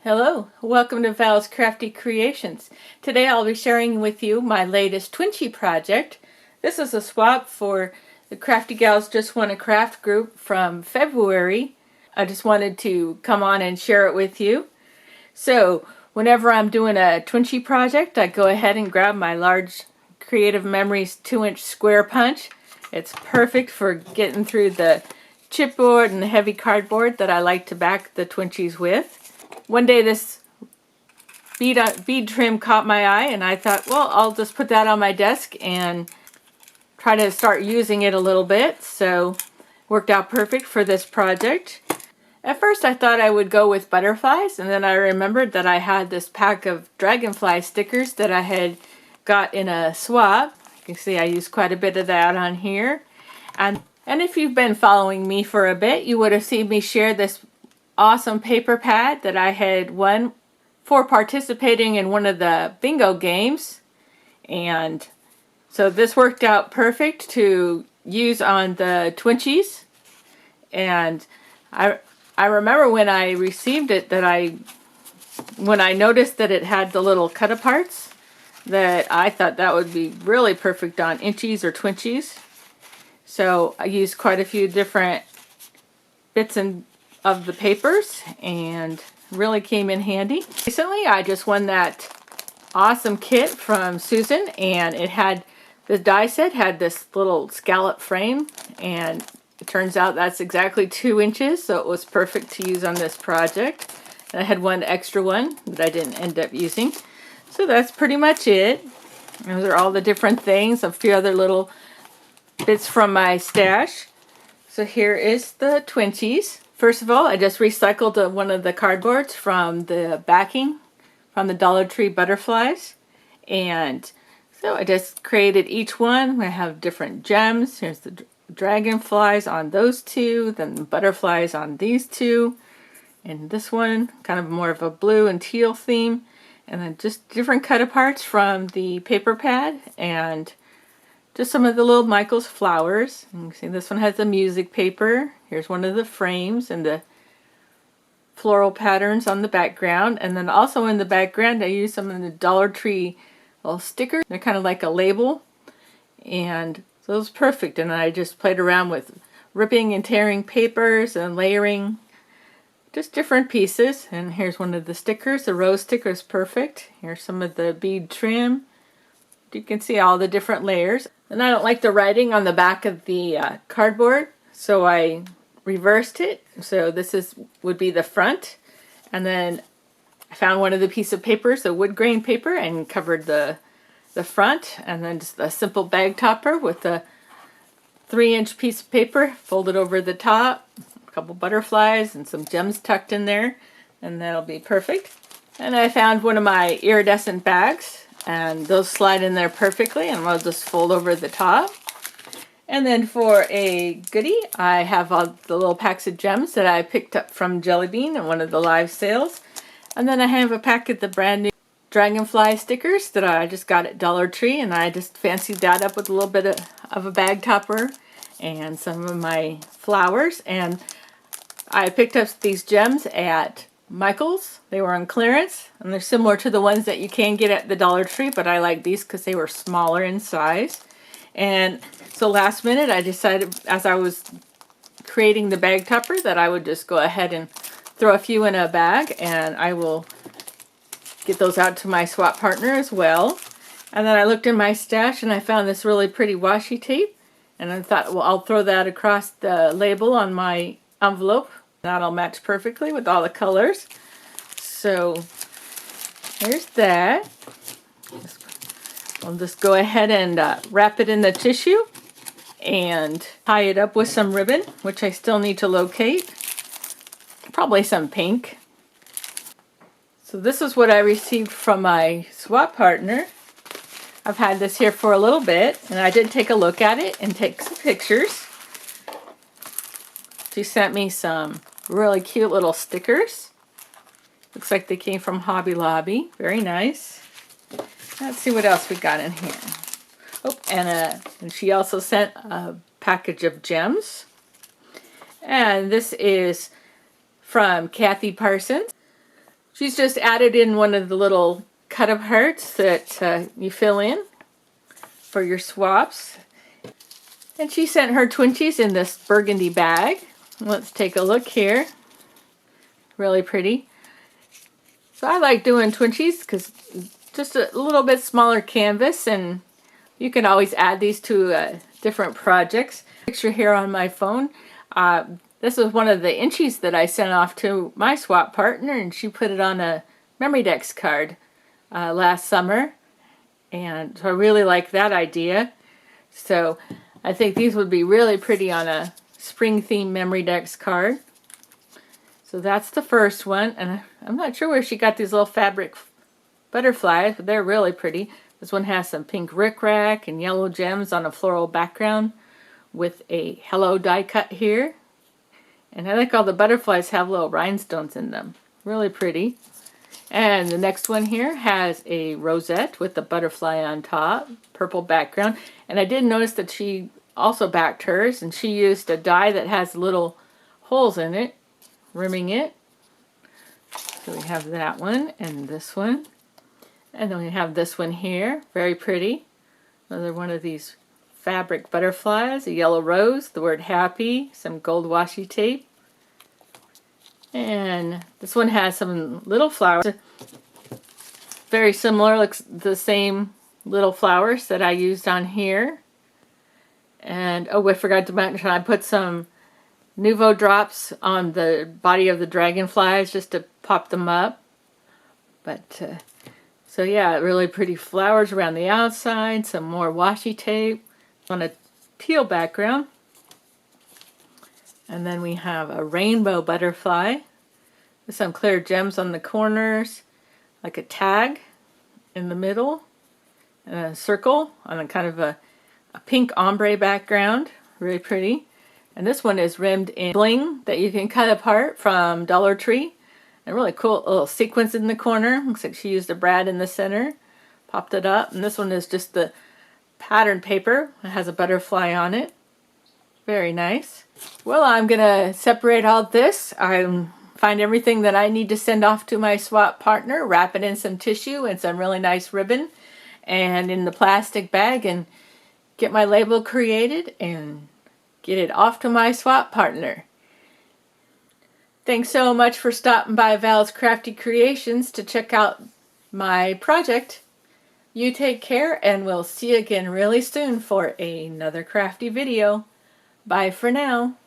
Hello, welcome to Val's Crafty Creations. Today I'll be sharing with you my latest Twinchie project. This is a swap for the Crafty Gals Just Want a Craft group from February. I just wanted to come on and share it with you. So whenever I'm doing a Twinchie project, I go ahead and grab my large Creative Memories 2-inch square punch. It's perfect for getting through the chipboard and the heavy cardboard that I like to back the Twinchies with. One day this bead trim caught my eye and I thought, well, I'll just put that on my desk and try to start using it a little bit. So worked out perfect for this project. At first I thought I would go with butterflies, and then I remembered that I had this pack of dragonfly stickers that I had got in a swap. You can see I used quite a bit of that on here. And if you've been following me for a bit, you would have seen me share this awesome paper pad that I had won for participating in one of the bingo games. And so this worked out perfect to use on the Twinchies. And I remember when I received it that when I noticed that it had the little cut aparts, that I thought that would be really perfect on inchies or Twinchies. So I used quite a few different bits of the papers and really came in handy. Recently I just won that awesome kit from Susan, and it had the die set had this little scallop frame, and it turns out that's exactly 2 inches, so it was perfect to use on this project. And I had one extra one that I didn't end up using. So that's pretty much it. Those are all the different things, a few other little bits from my stash. So here is the Twinchies. First of all, I just recycled one of the cardboards from the backing from the Dollar Tree butterflies. And so I just created each one. I have different gems. Here's the dragonflies on those two, then the butterflies on these two. And this one, kind of more of a blue and teal theme. And then just different cut aparts from the paper pad and just some of the little Michael's flowers. And you can see this one has the music paper. Here's one of the frames and the floral patterns on the background. And then also in the background I used some of the Dollar Tree little stickers. They're kind of like a label. And so it was perfect. And I just played around with ripping and tearing papers and layering just different pieces. And here's one of the stickers. The rose sticker is perfect. Here's some of the bead trim. You can see all the different layers. And I don't like the writing on the back of the cardboard, so I reversed it. So this would be the front. And then I found one of the piece of papers, the wood grain paper, and covered the front. And then just a simple bag topper with a 3-inch piece of paper folded over the top. A couple butterflies and some gems tucked in there. And that'll be perfect. And I found one of my iridescent bags. And those slide in there perfectly, and I'll just fold over the top. And then for a goodie, I have all the little packs of gems that I picked up from Jelly Bean in one of the live sales. And then I have a pack of the brand new dragonfly stickers that I just got at Dollar Tree, and I just fancied that up with a little bit of a bag topper and some of my flowers. And I picked up these gems at Michael's. They were on clearance, and they're similar to the ones that you can get at the Dollar Tree, but I like these because they were smaller in size. And so last minute I decided, as I was creating the bag topper, that I would just go ahead and throw a few in a bag, and I will get those out to my swap partner as well. And then I looked in my stash and I found this really pretty washi tape, and I thought, well, I'll throw that across the label on my envelope. That'll match perfectly with all the colors. So here's that. I'll just go ahead and wrap it in the tissue and tie it up with some ribbon, which I still need to locate. Probably some pink. So this is what I received from my swap partner. I've had this here for a little bit, and I did take a look at it and take some pictures. She sent me some really cute little stickers. Looks like they came from Hobby Lobby. Very nice. Let's see what else we got in here. Oh, and she also sent a package of gems. And this is from Cathy Parsons. She's just added in one of the little cut-up hearts that you fill in for your swaps. And she sent her Twinchies in this burgundy bag. Let's take a look here. Really pretty. So I like doing Twinchies because just a little bit smaller canvas, and you can always add these to different projects. Picture here on my phone. This was one of the inchies that I sent off to my swap partner, and she put it on a Memory Decks card last summer. And so I really like that idea. So I think these would be really pretty on a spring theme Memory Decks card. So that's the first one, and I'm not sure where she got these little fabric butterflies, but they're really pretty. This one has some pink rickrack and yellow gems on a floral background with a hello die cut here. And I like all the butterflies have little rhinestones in them. Really pretty. And the next one here has a rosette with the butterfly on top, purple background. And I did notice that she also backed hers, and she used a die that has little holes in it, rimming it. So we have that one and this one. And then we have this one here, very pretty. Another one of these fabric butterflies, a yellow rose, the word happy, some gold washi tape. And this one has some little flowers. Very similar, looks the same little flowers that I used on here. And oh, I forgot to mention, I put some Nuvo drops on the body of the dragonflies just to pop them up. But so yeah, really pretty flowers around the outside, some more washi tape on a teal background. And then we have a rainbow butterfly with some clear gems on the corners, like a tag in the middle, and a circle on a kind of a pink ombre background. Really pretty. And this one is rimmed in bling that you can cut apart from Dollar Tree. And really cool little sequins in the corner. Looks like she used a brad in the center. Popped it up. And this one is just the pattern paper. It has a butterfly on it. Very nice. Well, I'm going to separate all this. I find everything that I need to send off to my swap partner. Wrap it in some tissue and some really nice ribbon. And in the plastic bag. And get my label created. And get it off to my swap partner. Thanks so much for stopping by Val's Crafty Creations to check out my project. You take care, and we'll see you again really soon for another crafty video. Bye for now.